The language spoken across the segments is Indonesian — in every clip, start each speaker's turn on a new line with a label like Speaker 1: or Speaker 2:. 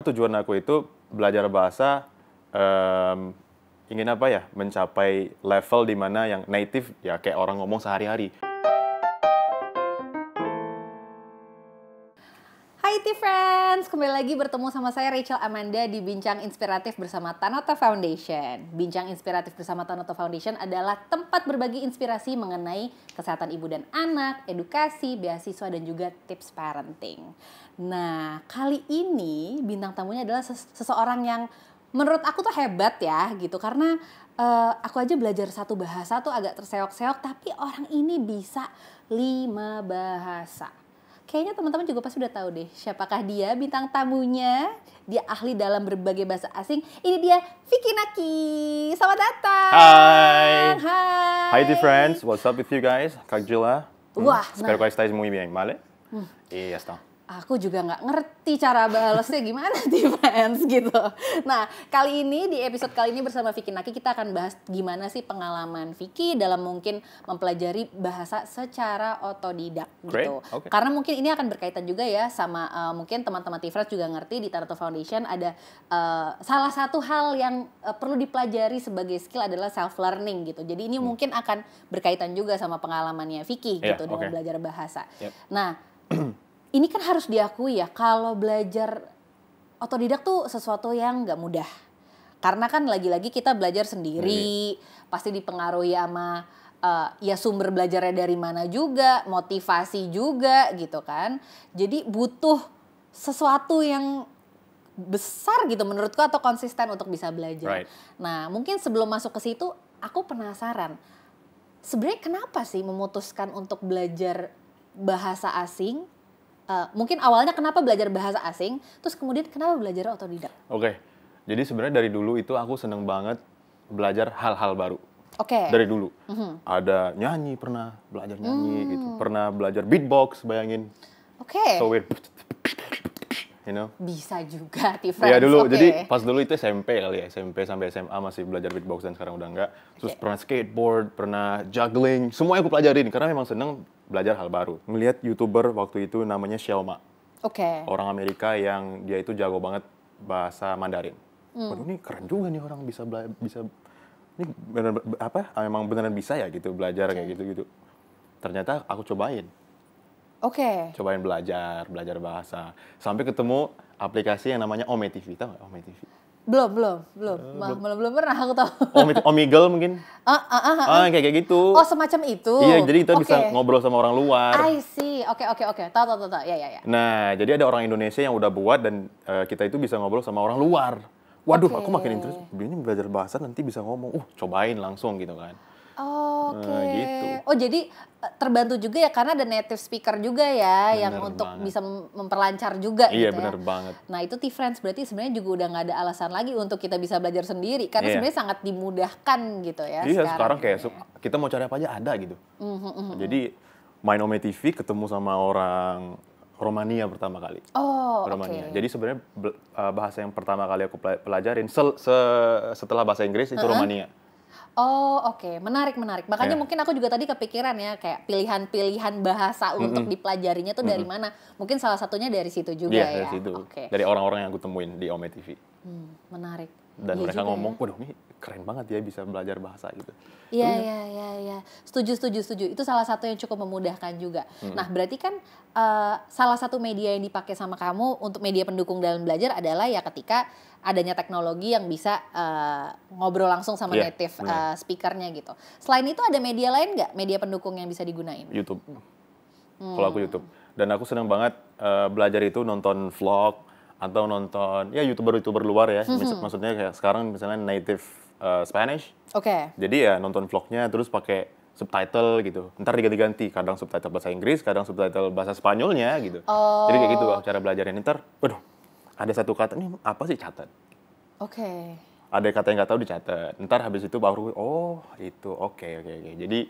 Speaker 1: Tujuan aku itu belajar bahasa ingin apa ya? Mencapai level di mana yang native ya kayak orang ngomong sehari-hari.
Speaker 2: Hai T-Friends, kembali lagi bertemu sama saya Rachel Amanda di Bincang Inspiratif bersama Tanoto Foundation. Bincang Inspiratif bersama Tanoto Foundation adalah tempat berbagi inspirasi mengenai kesehatan ibu dan anak, edukasi, beasiswa, dan juga tips parenting. Nah, kali ini bintang tamunya adalah seseorang yang menurut aku tuh hebat ya gitu. Karena aku aja belajar satu bahasa tuh agak terseok-seok, tapi orang ini bisa 5 bahasa. Kayaknya teman-teman juga pasti udah tahu deh siapakah dia bintang tamunya. Dia ahli dalam berbagai bahasa asing. Ini dia Vicky Naki. Selamat datang.
Speaker 1: Hai.
Speaker 2: Hai.
Speaker 1: Hi friends, what's up with you guys? Как дела?
Speaker 2: Wah,
Speaker 1: Espero
Speaker 2: nah,
Speaker 1: que estáis muy bien, ¿vale? Iya, está.
Speaker 2: aku juga nggak ngerti cara balasnya gimana di fans gitu. Nah, kali ini di episode kali ini bersama Vicky Naki kita akan bahas gimana sih pengalaman Vicky dalam mungkin mempelajari bahasa secara otodidak gitu.
Speaker 1: Okay.
Speaker 2: Karena mungkin ini akan berkaitan juga ya sama mungkin teman-teman Tifras juga ngerti di Tanoto Foundation ada salah satu hal yang perlu dipelajari sebagai skill adalah self learning gitu. Jadi ini mungkin akan berkaitan juga sama pengalamannya Vicky gitu dengan belajar bahasa.
Speaker 1: Yep.
Speaker 2: Nah, ini kan harus diakui ya, kalau belajar otodidak tuh sesuatu yang nggak mudah. Karena kan lagi-lagi kita belajar sendiri, pasti dipengaruhi sama ya sumber belajarnya dari mana juga, motivasi juga gitu kan. Jadi butuh sesuatu yang besar gitu menurutku atau konsisten untuk bisa belajar.
Speaker 1: Right.
Speaker 2: Nah, mungkin sebelum masuk ke situ, aku penasaran. Sebenarnya kenapa sih memutuskan untuk belajar bahasa asing? Mungkin awalnya kenapa belajar bahasa asing, terus kemudian kenapa belajar otodidak?
Speaker 1: Oke. Jadi sebenarnya dari dulu itu aku seneng banget belajar hal-hal baru.
Speaker 2: Oke.
Speaker 1: Dari dulu. Ada nyanyi, pernah belajar nyanyi gitu. Pernah belajar beatbox, bayangin.
Speaker 2: Oke.
Speaker 1: So weird. You know?
Speaker 2: Bisa juga, Tifrans.
Speaker 1: Iya dulu,
Speaker 2: Oke.
Speaker 1: jadi pas dulu itu SMP kali ya, SMP sampai SMA masih belajar beatbox dan sekarang udah enggak. Terus pernah skateboard, pernah juggling, semuanya aku pelajarin karena memang seneng belajar hal baru. Ngelihat YouTuber waktu itu namanya Xiaoma,
Speaker 2: Oke.
Speaker 1: orang Amerika yang dia itu jago banget bahasa Mandarin. Waduh, ini keren juga nih orang bisa ini benar apa? Emang beneran bisa ya gitu belajar kayak gitu. Ternyata aku cobain.
Speaker 2: Oke.
Speaker 1: Cobain belajar bahasa. Sampai ketemu aplikasi yang namanya Ome TV. Tahu nggak Ome TV?
Speaker 2: Belum pernah aku tahu.
Speaker 1: Omegle mungkin? Kayak gitu.
Speaker 2: Oh, semacam itu.
Speaker 1: Iya, jadi kita bisa ngobrol sama orang luar.
Speaker 2: I see. Oke. Tahu. Ya.
Speaker 1: Nah, jadi ada orang Indonesia yang udah buat dan kita itu bisa ngobrol sama orang luar. Waduh, aku makin interest. Ini belajar bahasa nanti bisa ngomong. Cobain langsung gitu kan.
Speaker 2: Oke.
Speaker 1: Gitu.
Speaker 2: Oh, jadi terbantu juga ya karena ada native speaker juga ya
Speaker 1: Bener
Speaker 2: yang untuk
Speaker 1: banget.
Speaker 2: bisa memperlancar juga
Speaker 1: Iya,
Speaker 2: gitu ya.
Speaker 1: bener banget.
Speaker 2: Nah, itu T-Friends berarti sebenarnya juga udah nggak ada alasan lagi untuk kita bisa belajar sendiri karena sebenarnya sangat dimudahkan gitu ya.
Speaker 1: Iya, sekarang kayak kita mau cari apa aja ada gitu. Jadi main Ome TV ketemu sama orang Romania pertama kali.
Speaker 2: Oh,
Speaker 1: Romania.
Speaker 2: oke.
Speaker 1: Jadi sebenarnya bahasa yang pertama kali aku pelajarin setelah bahasa Inggris itu Romania.
Speaker 2: Oh, oke. Menarik. Makanya mungkin aku juga tadi kepikiran ya kayak pilihan-pilihan bahasa untuk dipelajarinya tuh dari mana. Mungkin salah satunya dari situ juga
Speaker 1: Iya,
Speaker 2: ya.
Speaker 1: dari situ.
Speaker 2: Oke.
Speaker 1: Dari orang-orang yang aku temuin di Ome TV.
Speaker 2: Menarik.
Speaker 1: Dan
Speaker 2: Iya
Speaker 1: mereka
Speaker 2: juga
Speaker 1: ngomong,
Speaker 2: ya.
Speaker 1: waduh ini keren banget ya bisa belajar bahasa gitu.
Speaker 2: Iya. Setuju. Itu salah satu yang cukup memudahkan juga. Nah, berarti kan salah satu media yang dipakai sama kamu untuk media pendukung dalam belajar adalah ya ketika adanya teknologi yang bisa ngobrol langsung sama
Speaker 1: Iya,
Speaker 2: native
Speaker 1: benar.
Speaker 2: speakernya gitu. Selain itu ada media lain nggak? Media pendukung yang bisa digunain?
Speaker 1: YouTube. Kalau aku YouTube. Dan aku senang banget belajar itu nonton vlog atau nonton ya YouTuber luar ya. Maksudnya kayak sekarang misalnya native Spanish.
Speaker 2: Oke.
Speaker 1: Jadi ya nonton vlognya terus pakai subtitle gitu. Ntar diganti-ganti, kadang subtitle bahasa Inggris, kadang subtitle bahasa Spanyolnya gitu. Jadi kayak gitu cara belajarnya. Ntar, waduh, ada satu kata ini apa sih, catat.
Speaker 2: Oke.
Speaker 1: Ada kata yang nggak tahu dicatat. Ntar habis itu baru itu oke. Jadi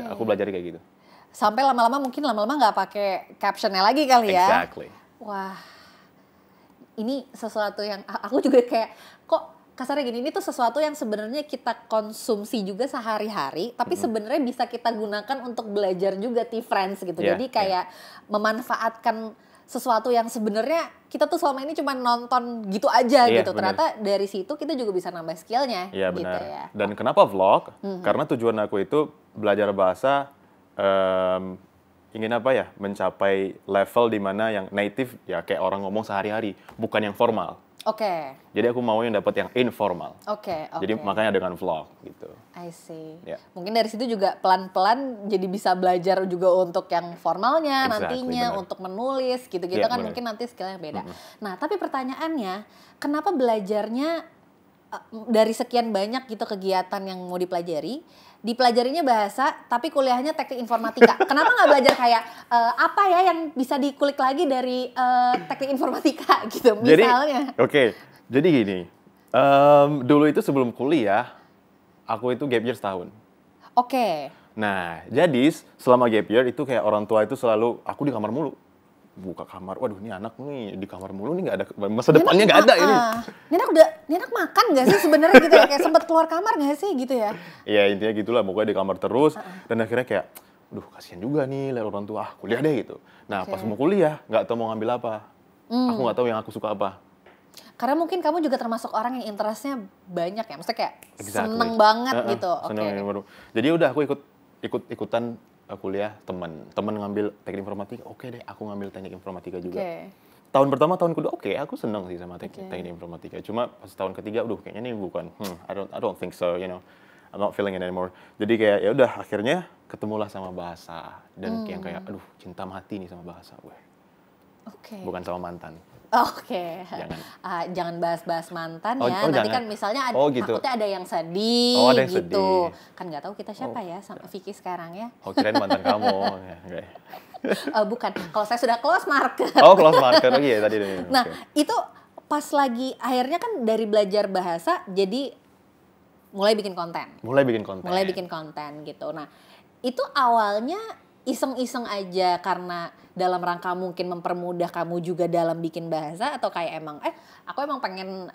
Speaker 1: aku belajar kayak gitu.
Speaker 2: Sampai lama-lama nggak pakai captionnya lagi kali ya?
Speaker 1: Exactly.
Speaker 2: Wah, ini sesuatu yang aku juga kayak kok kasarnya gini, ini tuh sesuatu yang sebenarnya kita konsumsi juga sehari-hari, tapi sebenarnya bisa kita gunakan untuk belajar juga T-Friends gitu.
Speaker 1: Yeah,
Speaker 2: Jadi kayak memanfaatkan sesuatu yang sebenarnya kita tuh selama ini cuma nonton gitu aja
Speaker 1: Iya,
Speaker 2: gitu.
Speaker 1: bener.
Speaker 2: Ternyata dari situ kita juga bisa nambah skillnya
Speaker 1: Iya
Speaker 2: gitu
Speaker 1: benar.
Speaker 2: ya.
Speaker 1: Dan kenapa vlog? Karena tujuan aku itu belajar bahasa ingin apa ya? Mencapai level di mana yang native ya kayak orang ngomong sehari-hari, bukan yang formal.
Speaker 2: Oke,
Speaker 1: Jadi aku mau yang dapat yang informal.
Speaker 2: oke.
Speaker 1: Jadi makanya dengan vlog gitu.
Speaker 2: I see.
Speaker 1: Ya.
Speaker 2: Mungkin dari situ juga pelan-pelan jadi bisa belajar juga untuk yang formalnya
Speaker 1: Exactly,
Speaker 2: nantinya,
Speaker 1: benar.
Speaker 2: untuk menulis gitu-gitu
Speaker 1: Iya,
Speaker 2: kan
Speaker 1: benar.
Speaker 2: mungkin nanti skillnya beda. Nah, tapi pertanyaannya, kenapa belajarnya dari sekian banyak gitu kegiatan yang mau dipelajarinya bahasa, tapi kuliahnya teknik informatika. Kenapa nggak belajar kayak apa ya yang bisa dikulik lagi dari teknik informatika gitu, misalnya?
Speaker 1: Jadi gini, dulu itu sebelum kuliah, aku itu gap year setahun.
Speaker 2: Oke.
Speaker 1: Nah, jadi selama gap year itu kayak orang tua itu selalu, aku di kamar mulu. Buka kamar, waduh ini anak nih di kamar mulu nih nggak ada, masa depannya nggak ada ini.
Speaker 2: Ini anak makan nggak sih sebenarnya gitu ya? Kayak sempat keluar kamar nggak sih gitu ya?
Speaker 1: Ya intinya gitulah, pokoknya di kamar terus. Dan akhirnya kayak, aduh kasihan juga nih lihat orang tua, kuliah deh gitu. Nah pas mau kuliah, nggak tahu mau ngambil apa. Aku nggak tahu yang aku suka apa.
Speaker 2: Karena mungkin kamu juga termasuk orang yang interestnya banyak ya, maksudnya kayak
Speaker 1: Exactly.
Speaker 2: seneng banget gitu.
Speaker 1: Seneng
Speaker 2: Oke.
Speaker 1: yang baru. Jadi udah aku ikutan kuliah temen ngambil teknik informatika, oke deh aku ngambil teknik informatika juga.
Speaker 2: Oke.
Speaker 1: Tahun pertama, tahun kedua oke, aku seneng sih sama teknik informatika. Cuma pas tahun ketiga, kayaknya ini bukan, I don't think so, you know, I'm not feeling it anymore. Jadi kayak ya udah akhirnya ketemulah sama bahasa dan yang kayak aduh cinta mati nih sama bahasa gue,
Speaker 2: Oke.
Speaker 1: bukan sama mantan.
Speaker 2: Oke.
Speaker 1: Jangan.
Speaker 2: Jangan bahas-bahas mantan
Speaker 1: Oh,
Speaker 2: ya.
Speaker 1: oh,
Speaker 2: Nanti
Speaker 1: jangan.
Speaker 2: kan misalnya
Speaker 1: Gitu.
Speaker 2: takutnya ada yang sedih
Speaker 1: Oh, ada yang
Speaker 2: gitu.
Speaker 1: sedih.
Speaker 2: Kan nggak tahu kita siapa ya sama Vicky sekarang ya.
Speaker 1: Oh kirain mantan kamu. Ya, enggak ya.
Speaker 2: Bukan. Kalau saya sudah close market.
Speaker 1: Oh close market lagi ya tadi.
Speaker 2: Nah,
Speaker 1: Oke.
Speaker 2: itu pas lagi akhirnya kan dari belajar bahasa jadi mulai bikin konten.
Speaker 1: Mulai bikin konten
Speaker 2: Gitu. Nah, itu awalnya iseng-iseng aja karena dalam rangka mungkin mempermudah kamu juga dalam bikin bahasa, atau kayak emang aku emang pengen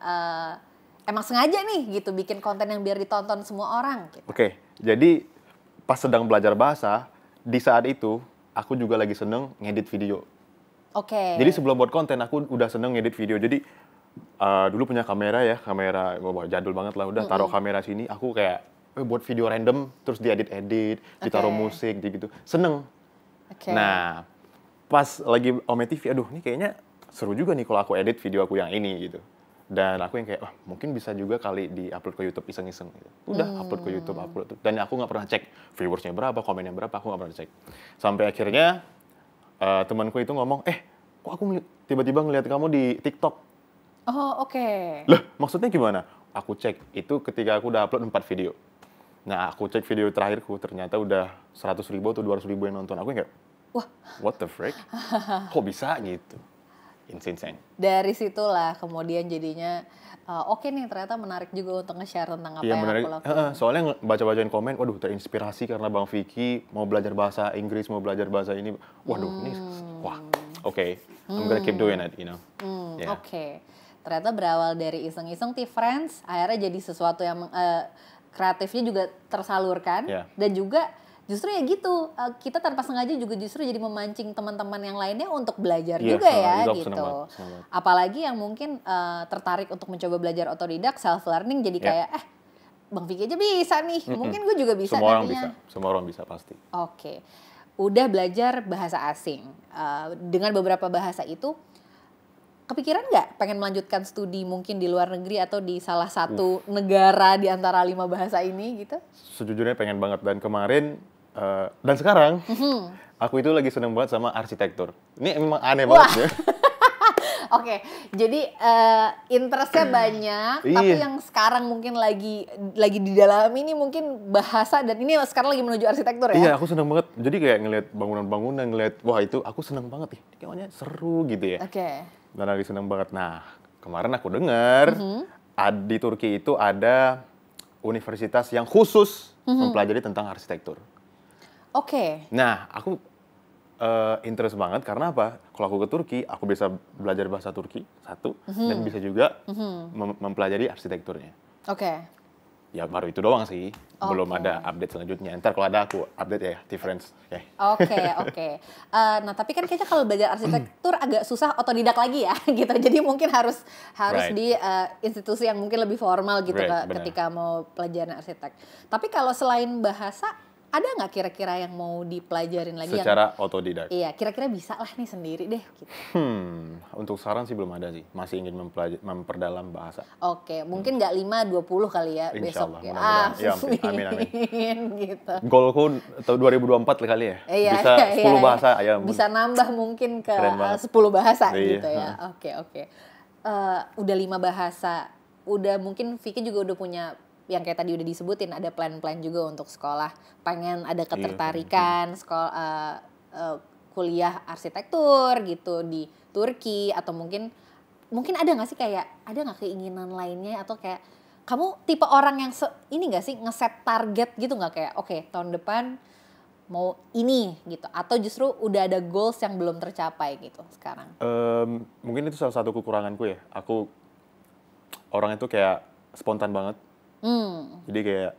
Speaker 2: emang sengaja nih gitu bikin konten yang biar ditonton semua orang gitu.
Speaker 1: Oke, jadi pas sedang belajar bahasa, di saat itu aku juga lagi seneng ngedit video.
Speaker 2: Oke.
Speaker 1: Jadi sebelum buat konten aku udah seneng ngedit video. Jadi dulu punya kamera wah, jadul banget lah. Udah taruh kamera sini, aku kayak buat video random, terus diedit-edit, ditaruh musik, gitu. Seneng.
Speaker 2: Oke.
Speaker 1: Nah, pas lagi Ome TV, aduh ini kayaknya seru juga nih kalau aku edit video aku yang ini gitu. Dan aku yang kayak, mungkin bisa juga kali di-upload ke YouTube iseng-iseng gitu. Udah upload ke YouTube, upload. Dan aku nggak pernah cek viewersnya berapa, komennya berapa, aku nggak pernah cek. Sampai akhirnya temanku itu ngomong, kok aku tiba-tiba ngeliat kamu di TikTok?
Speaker 2: Oh, oke.
Speaker 1: Lah, maksudnya gimana? Aku cek, itu ketika aku udah upload 4 video. Nah, aku cek video terakhirku, ternyata udah 100.000 atau 200.000 yang nonton. Aku kayak,
Speaker 2: Wah,
Speaker 1: what the frick? Kok bisa gitu? Insane.
Speaker 2: dari situlah kemudian jadinya oke nih, ternyata menarik juga untuk nge-share tentang apa
Speaker 1: Iya
Speaker 2: yang
Speaker 1: menarik.
Speaker 2: aku lakukan.
Speaker 1: Soalnya baca-bacain komen, waduh terinspirasi karena Bang Vicky mau belajar bahasa Inggris, mau belajar bahasa ini. Waduh, ini wah, oke. I'm gonna keep doing it, you know. Yeah.
Speaker 2: Oke. Ternyata berawal dari iseng-iseng Friends, akhirnya jadi sesuatu yang kreatifnya juga tersalurkan.
Speaker 1: Yeah.
Speaker 2: Dan juga justru ya gitu, kita tanpa sengaja juga justru jadi memancing teman-teman yang lainnya untuk belajar
Speaker 1: Iya,
Speaker 2: juga ya
Speaker 1: itu aku seneng
Speaker 2: gitu.
Speaker 1: banget, seneng banget.
Speaker 2: Apalagi yang mungkin tertarik untuk mencoba belajar otodidak, self learning, jadi kayak Bang Vicky aja bisa nih, mungkin gue juga bisa
Speaker 1: Semua orang
Speaker 2: nantinya.
Speaker 1: bisa, semua orang bisa pasti.
Speaker 2: Oke. Udah belajar bahasa asing. Dengan beberapa bahasa itu, kepikiran nggak pengen melanjutkan studi mungkin di luar negeri atau di salah satu negara di antara 5 bahasa ini gitu?
Speaker 1: Sejujurnya pengen banget, dan kemarin dan sekarang aku itu lagi seneng banget sama arsitektur. Ini memang aneh banget ya.
Speaker 2: Oke, jadi interestnya banyak, tapi yang sekarang mungkin lagi di dalam ini mungkin bahasa, dan ini sekarang lagi menuju arsitektur ya?
Speaker 1: Iya, aku seneng banget. Jadi kayak ngeliat bangunan-bangunan, ngeliat wah itu aku seneng banget nih. Kayaknya seru gitu ya.
Speaker 2: Oke.
Speaker 1: Dan lagi seneng banget. Nah, kemarin aku dengar di Turki itu ada universitas yang khusus mempelajari tentang arsitektur.
Speaker 2: Oke.
Speaker 1: Nah, aku interest banget karena apa? Kalau aku ke Turki, aku bisa belajar bahasa Turki, satu, dan bisa juga mempelajari arsitekturnya.
Speaker 2: Oke.
Speaker 1: ya baru itu doang sih. Belum
Speaker 2: Oke.
Speaker 1: ada update selanjutnya. Ntar kalau ada aku update ya, difference. Oke.
Speaker 2: Oke. Nah, tapi kan kayaknya kalau belajar arsitektur agak susah otodidak lagi ya, gitu. Jadi mungkin harus
Speaker 1: Right.
Speaker 2: di institusi yang mungkin lebih formal gitu
Speaker 1: Right, benar.
Speaker 2: ketika mau pelajaran arsitek. Tapi kalau selain bahasa, ada nggak kira-kira yang mau dipelajarin lagi yang
Speaker 1: Secara otodidak.
Speaker 2: iya, kira-kira bisa lah nih sendiri deh gitu.
Speaker 1: Untuk sekarang sih belum ada sih. Masih ingin memperdalam bahasa.
Speaker 2: Oke, mungkin nggak 5-20 kali ya
Speaker 1: Insya
Speaker 2: besok
Speaker 1: Allah,
Speaker 2: ya.
Speaker 1: mudah-mudahan. Ya, amin,
Speaker 2: Amin, gitu.
Speaker 1: Goalku tahun 2024 kali ya.
Speaker 2: Iya,
Speaker 1: Bisa
Speaker 2: iya,
Speaker 1: 10
Speaker 2: iya.
Speaker 1: bahasa. Ya,
Speaker 2: Bisa nambah mungkin ke
Speaker 1: Keren banget.
Speaker 2: 10 bahasa
Speaker 1: Iya,
Speaker 2: gitu ya. Oke. Udah 5 bahasa. Udah mungkin Vicky juga udah punya yang kayak tadi udah disebutin, ada plan-plan juga untuk sekolah. Pengen ada ketertarikan sekolah kuliah arsitektur gitu di Turki, atau mungkin ada nggak sih kayak ada nggak keinginan lainnya, atau kayak kamu tipe orang yang ini nggak sih ngeset target gitu nggak, kayak oke, tahun depan mau ini gitu, atau justru udah ada goals yang belum tercapai gitu sekarang?
Speaker 1: Mungkin itu salah satu kekuranganku ya. Aku orang itu kayak spontan banget. Jadi kayak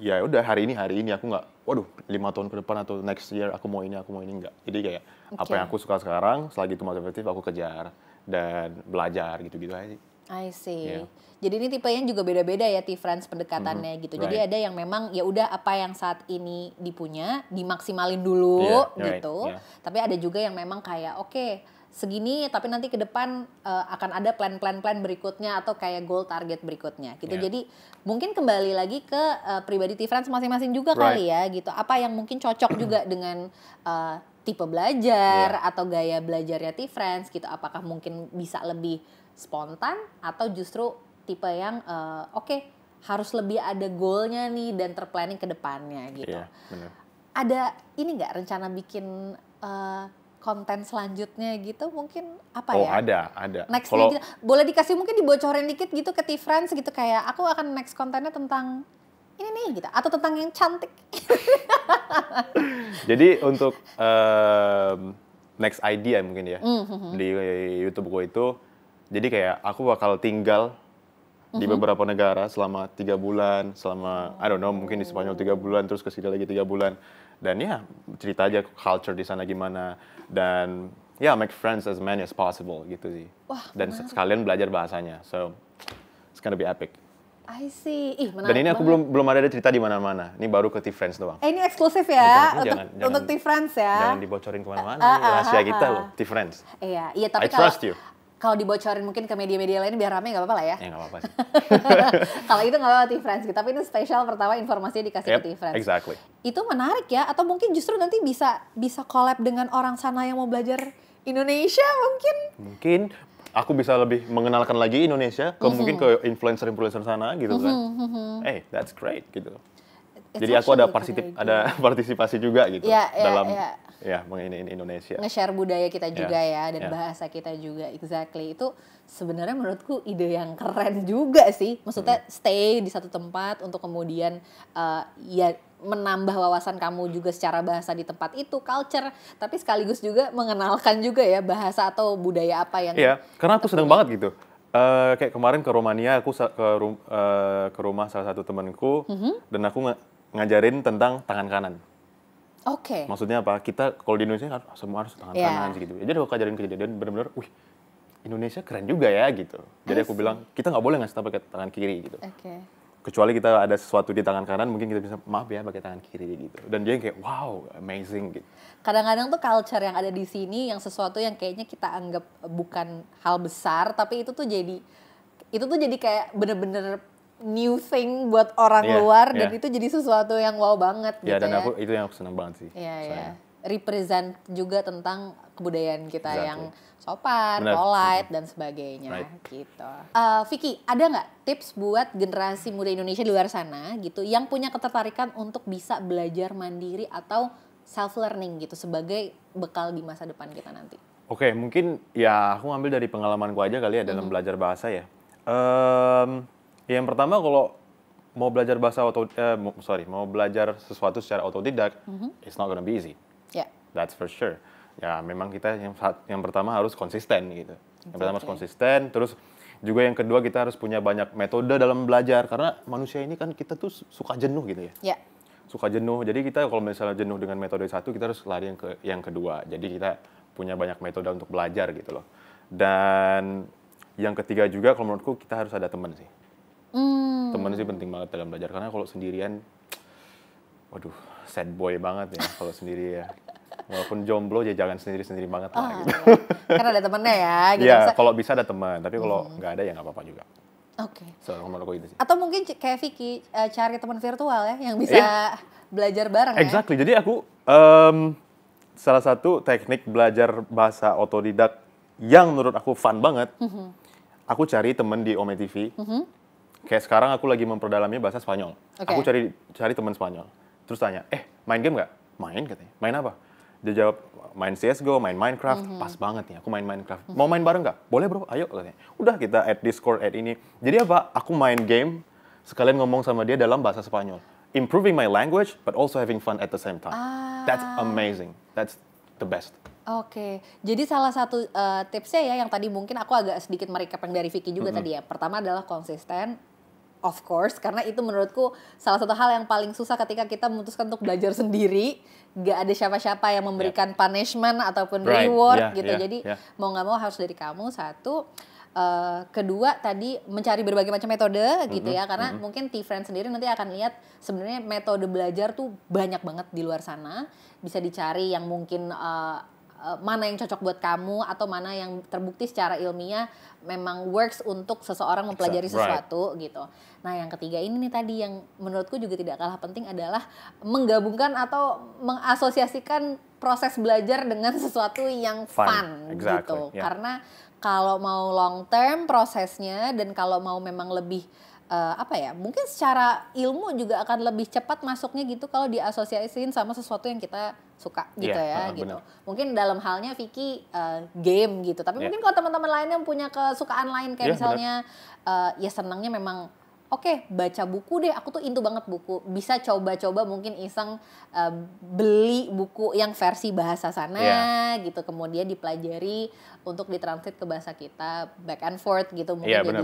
Speaker 1: ya udah hari ini aku nggak, waduh 5 tahun ke depan atau next year aku mau ini enggak. Jadi kayak apa yang aku suka sekarang, selagi itu motivatif aku kejar dan belajar gitu-gitu aja sih.
Speaker 2: I see.
Speaker 1: Iya.
Speaker 2: Jadi ini tipenya juga beda-beda ya, T-Friends pendekatannya gitu. Jadi
Speaker 1: Right.
Speaker 2: ada yang memang ya udah apa yang saat ini dipunya dimaksimalin dulu
Speaker 1: Yeah, right,
Speaker 2: gitu.
Speaker 1: yeah.
Speaker 2: Tapi ada juga yang memang kayak oke, segini tapi nanti ke depan akan ada plan berikutnya atau kayak goal target berikutnya gitu.
Speaker 1: Yeah.
Speaker 2: Jadi mungkin kembali lagi ke pribadi T-Friends masing-masing juga
Speaker 1: Right.
Speaker 2: kali ya gitu. Apa yang mungkin cocok juga dengan tipe belajar atau gaya belajarnya T-Friends gitu. Apakah mungkin bisa lebih spontan atau justru tipe yang oke, harus lebih ada goalnya nih dan terplanning ke depannya gitu.
Speaker 1: Iya, benar.
Speaker 2: Ada ini nggak rencana bikin konten selanjutnya gitu mungkin apa
Speaker 1: Oh,
Speaker 2: ya?
Speaker 1: ada.
Speaker 2: Nextnya gitu. Boleh dikasih mungkin dibocorin dikit gitu ke T-Friends gitu, kayak aku akan next kontennya tentang ini nih gitu, atau tentang yang cantik.
Speaker 1: Jadi untuk next idea mungkin ya di YouTube gue itu, jadi kayak aku bakal tinggal di beberapa negara selama 3 bulan, selama I don't know, mungkin di Spanyol 3 bulan, terus ke sini lagi 3 bulan, dan ya cerita aja culture di sana gimana, dan ya make friends as many as possible gitu sih.
Speaker 2: Wah,
Speaker 1: dan sekalian belajar bahasanya, so it's gonna be epic.
Speaker 2: I see. Ih, menarik
Speaker 1: Dan ini aku
Speaker 2: banget.
Speaker 1: belum ada cerita di mana-mana. Ini baru ke T-Friends doang.
Speaker 2: Ini eksklusif
Speaker 1: Ini
Speaker 2: ya
Speaker 1: jangan-
Speaker 2: untuk T-Friends ya.
Speaker 1: Jangan dibocorin kemana-mana. Ini rahasia kita loh, T-Friends.
Speaker 2: Iya, tapi
Speaker 1: I trust you.
Speaker 2: kalau dibocorin mungkin ke media-media lain biar rame nggak apa-apa lah ya.
Speaker 1: Ya nggak apa-apa sih.
Speaker 2: Kalau itu nggak apa-apa T-Friends, tapi ini spesial pertama informasinya dikasih ke T-Friends.
Speaker 1: Exactly.
Speaker 2: Itu menarik ya, atau mungkin justru nanti bisa collab dengan orang sana yang mau belajar Indonesia mungkin.
Speaker 1: Mungkin aku bisa lebih mengenalkan lagi Indonesia ke mungkin ke influencer-influencer sana gitu kan. Hey, that's great gitu.
Speaker 2: It's
Speaker 1: Jadi aku ada
Speaker 2: actually a good idea.
Speaker 1: ada partisipasi juga gitu
Speaker 2: Iya,
Speaker 1: dalam
Speaker 2: iya.
Speaker 1: mengenai Indonesia.
Speaker 2: Nge-share budaya kita juga ya, dan
Speaker 1: ya.
Speaker 2: bahasa kita juga. Exactly. Itu sebenarnya menurutku ide yang keren juga sih. Maksudnya stay di satu tempat untuk kemudian ya menambah wawasan kamu juga secara bahasa di tempat itu, culture, tapi sekaligus juga mengenalkan juga ya bahasa atau budaya apa yang
Speaker 1: Iya, karena aku seneng banget gitu. Kayak kemarin ke Romania, aku ke rumah salah satu temanku, dan aku ngajarin tentang tangan kanan.
Speaker 2: Oke.
Speaker 1: Maksudnya apa? Kita kalau di Indonesia semua harus tangan
Speaker 2: Iya.
Speaker 1: kanan gitu. Jadi aku ajarin kejadian bener-bener, wih, Indonesia keren juga ya gitu. Jadi aku bilang, kita nggak boleh ngasih tahu pakai tangan kiri gitu.
Speaker 2: Oke.
Speaker 1: Kecuali kita ada sesuatu di tangan kanan, mungkin kita bisa, maaf ya, pakai tangan kiri gitu. Dan dia kayak, wow, amazing gitu.
Speaker 2: Kadang-kadang tuh culture yang ada di sini yang sesuatu yang kayaknya kita anggap bukan hal besar, tapi itu tuh jadi kayak bener-bener new thing buat orang
Speaker 1: Iya,
Speaker 2: luar, dan
Speaker 1: iya.
Speaker 2: itu jadi sesuatu yang wow banget
Speaker 1: Ya,
Speaker 2: gitu
Speaker 1: dan
Speaker 2: ya.
Speaker 1: itu yang aku seneng banget sih.
Speaker 2: Iya,
Speaker 1: saya.
Speaker 2: iya. Represent juga tentang kebudayaan kita
Speaker 1: Exactly.
Speaker 2: yang sopan,
Speaker 1: Benar.
Speaker 2: polite, dan sebagainya
Speaker 1: Right.
Speaker 2: gitu. Vicky, ada nggak tips buat generasi muda Indonesia di luar sana gitu yang punya ketertarikan untuk bisa belajar mandiri atau self learning gitu sebagai bekal di masa depan kita nanti?
Speaker 1: Oke, mungkin ya aku ngambil dari pengalamanku aja kali ya dalam belajar bahasa ya. Yang pertama kalau mau belajar mau belajar sesuatu secara otodidak, it's not gonna be easy.
Speaker 2: Ya.
Speaker 1: That's for sure. Ya memang kita yang pertama harus konsisten gitu. Yang pertama harus
Speaker 2: Exactly.
Speaker 1: konsisten, terus Juga yang kedua kita harus punya banyak metode dalam belajar karena manusia ini kan kita tuh suka jenuh gitu ya.
Speaker 2: Ya.
Speaker 1: Suka jenuh. Jadi kita kalau misalnya jenuh dengan metode satu, kita harus lari yang kedua. Jadi kita punya banyak metode untuk belajar gitu loh. Dan yang ketiga juga kalau menurutku kita harus ada teman sih. Teman sih penting banget dalam belajar karena kalau sendirian, waduh, sad boy banget ya kalau sendiri ya. Walaupun jomblo ya jangan sendiri-sendiri banget lah gitu.
Speaker 2: Karena ada temennya ya. Gitu.
Speaker 1: Iya, kalau bisa ada teman, tapi kalau nggak ada ya nggak apa-apa juga.
Speaker 2: Oke.
Speaker 1: So, menurutku itu sih.
Speaker 2: Atau mungkin kayak Vicky cari teman virtual ya yang bisa belajar bareng ya.
Speaker 1: Exactly. Jadi aku salah satu teknik belajar bahasa otodidak yang menurut aku fun banget. Aku cari teman di Ome TV. Kayak sekarang aku lagi memperdalami bahasa Spanyol.
Speaker 2: Okay.
Speaker 1: Aku cari teman Spanyol. Terus tanya, main game nggak? Main katanya. Main apa? Dia jawab, main CSGO, main Minecraft. Pas banget nih, aku main Minecraft. Mau main bareng nggak? Boleh bro, ayo katanya. Udah kita add Discord, add ini. Jadi apa? Aku main game, sekalian ngomong sama dia dalam bahasa Spanyol. Improving my language, but also having fun at the same time. That's amazing. That's the best.
Speaker 2: Oke, jadi salah satu tipsnya ya yang tadi mungkin aku agak sedikit merecap yang dari Vicky juga tadi ya. Pertama adalah konsisten, of course, karena itu menurutku salah satu hal yang paling susah ketika kita memutuskan untuk belajar sendiri. Gak ada siapa-siapa yang memberikan punishment ataupun reward gitu. Jadi mau gak mau harus dari kamu, satu. Kedua tadi mencari berbagai macam metode gitu ya, karena mungkin T-Friend sendiri nanti akan lihat sebenarnya metode belajar tuh banyak banget di luar sana. Bisa dicari yang mungkin mana yang cocok buat kamu atau mana yang terbukti secara ilmiah memang works untuk seseorang mempelajari sesuatu gitu. Nah yang ketiga ini nih tadi yang menurutku juga tidak kalah penting adalah menggabungkan atau mengasosiasikan proses belajar dengan sesuatu yang fun gitu. Karena kalau mau long term prosesnya dan kalau mau memang lebih mungkin secara ilmu juga akan lebih cepat masuknya gitu kalau diasosiasiin sama sesuatu yang kita suka gitu gitu.
Speaker 1: Bener.
Speaker 2: Mungkin dalam halnya Vicky game gitu, tapi mungkin kalau teman-teman lain yang punya kesukaan lain kayak misalnya ya senangnya memang baca buku deh, aku tuh into banget buku. Bisa coba-coba mungkin iseng beli buku yang versi bahasa sana gitu, kemudian dipelajari untuk ditranslate ke bahasa kita, back and forth gitu mungkin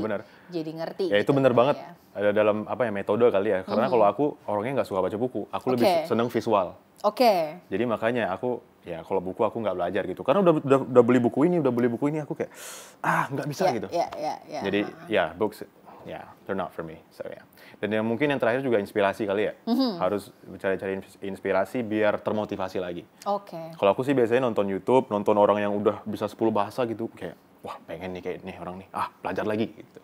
Speaker 2: jadi ngerti.
Speaker 1: Ya itu bener banget. Ada dalam metode kali ya. Karena kalau aku orangnya nggak suka baca buku, aku lebih seneng visual. Jadi makanya aku kalau buku aku nggak belajar gitu. Karena udah beli buku ini, aku kayak nggak bisa gitu. Jadi books they're not for me. So Dan yang mungkin yang terakhir juga inspirasi kali ya. Harus cari-cari inspirasi biar termotivasi lagi. Kalau aku sih biasanya nonton YouTube, nonton orang yang udah bisa 10 bahasa gitu, kayak wah pengen nih kayak nih orang nih, belajar lagi gitu.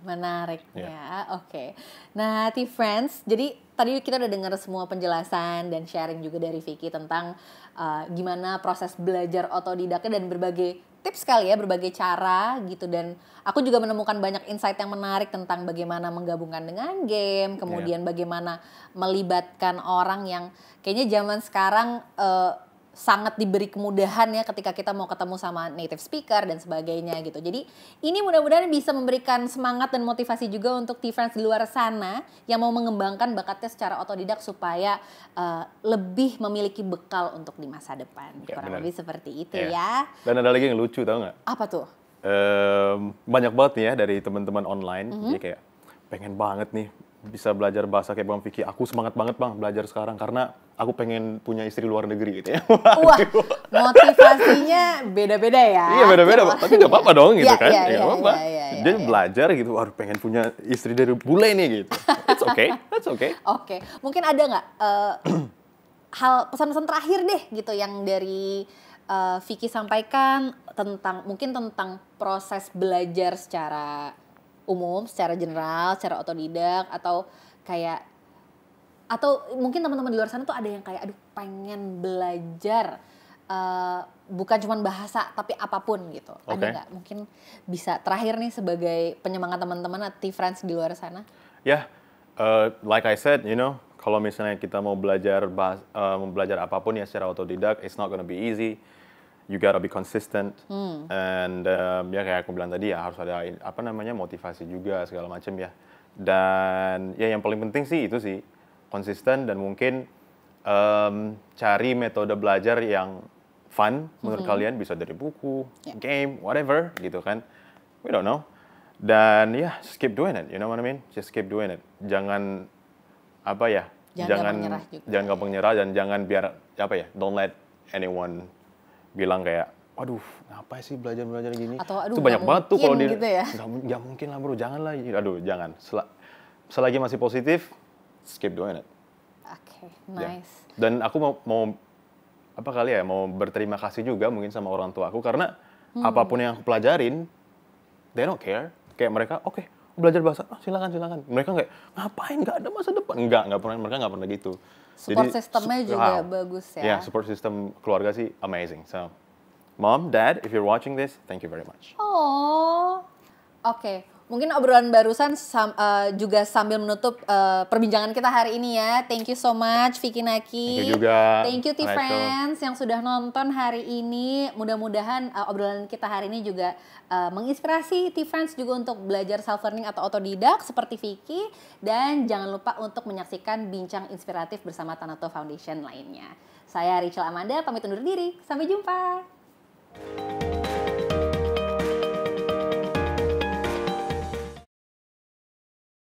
Speaker 2: Menarik ya. Nah, T-Friends, jadi tadi kita udah dengar semua penjelasan dan sharing juga dari Vicky tentang gimana proses belajar otodidaknya dan berbagai tips kali ya, berbagai cara gitu, dan aku juga menemukan banyak insight yang menarik tentang bagaimana menggabungkan dengan game, kemudian bagaimana melibatkan orang yang kayaknya zaman sekarang sangat diberi kemudahan ya ketika kita mau ketemu sama native speaker dan sebagainya gitu. Jadi ini mudah-mudahan bisa memberikan semangat dan motivasi juga untuk T-Friends di luar sana yang mau mengembangkan bakatnya secara otodidak supaya lebih memiliki bekal untuk di masa depan. Kurang lebih seperti itu ya.
Speaker 1: Dan ada lagi yang lucu, tau nggak?
Speaker 2: Apa tuh?
Speaker 1: Banyak banget nih ya dari teman-teman online. Jadi kayak pengen banget nih bisa belajar bahasa kayak Bang Vicky. Aku semangat banget Bang belajar sekarang karena aku pengen punya istri luar negeri gitu ya.
Speaker 2: Wah, motivasinya beda-beda ya.
Speaker 1: Iya beda-beda, tapi nggak apa-apa dong gitu kan.
Speaker 2: Nggak apa-apa.
Speaker 1: Dia belajar gitu, waduh pengen punya istri dari bule nih gitu. It's okay, that's okay.
Speaker 2: Mungkin ada nggak hal pesan-pesan terakhir deh gitu yang dari Vicky sampaikan tentang proses belajar secara umum, secara general, secara otodidak, atau mungkin teman-teman di luar sana tuh ada yang kayak aduh pengen belajar bukan cuma bahasa tapi apapun gitu. Ada nggak mungkin bisa terakhir nih sebagai penyemangat teman-teman T-Friends di luar sana?
Speaker 1: Like I said, kalau misalnya kita mau belajar apapun ya secara otodidak, it's not gonna be easy. You gotta be consistent, and kayak aku bilang tadi ya harus ada motivasi juga segala macam ya. Dan ya yang paling penting sih itu sih konsisten dan mungkin cari metode belajar yang fun menurut kalian, bisa dari buku, game, whatever gitu kan. We don't know. Dan ya, just keep doing it. You know what I mean? Just keep doing it. Jangan apa ya?
Speaker 2: Jangan gampang nyerah juga.
Speaker 1: Jangan gampang nyerah dan jangan biar apa ya? Don't let anyone bilang kayak, waduh, ngapain sih belajar gini?
Speaker 2: Atau aduh,
Speaker 1: itu banyak banget tuh kalau
Speaker 2: gitu ya.
Speaker 1: Nggak mungkin lah bro, jangan lah. Aduh, jangan. Selagi masih positif, just keep doing it.
Speaker 2: Oke, nice.
Speaker 1: Ya. Dan aku mau apa kali ya, mau berterima kasih juga mungkin sama orang tua aku karena apapun yang aku pelajarin, they don't care. Kayak mereka, oke, belajar bahasa, silakan. Mereka kayak, ngapain, nggak ada masa depan. Mereka nggak pernah gitu.
Speaker 2: Support sistemnya juga bagus ya.
Speaker 1: Ya, support system keluarga sih amazing. So, Mom, Dad, if you're watching this, thank you very much.
Speaker 2: Oh, oke. Mungkin obrolan barusan juga sambil menutup perbincangan kita hari ini ya. Thank you so much Vicky Naki.
Speaker 1: Thank you juga.
Speaker 2: Thank you T-Friends yang sudah nonton hari ini. Mudah-mudahan obrolan kita hari ini juga menginspirasi T-Friends juga untuk belajar self-learning atau otodidak seperti Vicky. Dan jangan lupa untuk menyaksikan bincang inspiratif bersama Tanoto Foundation lainnya. Saya Rachel Amanda, pamit undur diri. Sampai jumpa.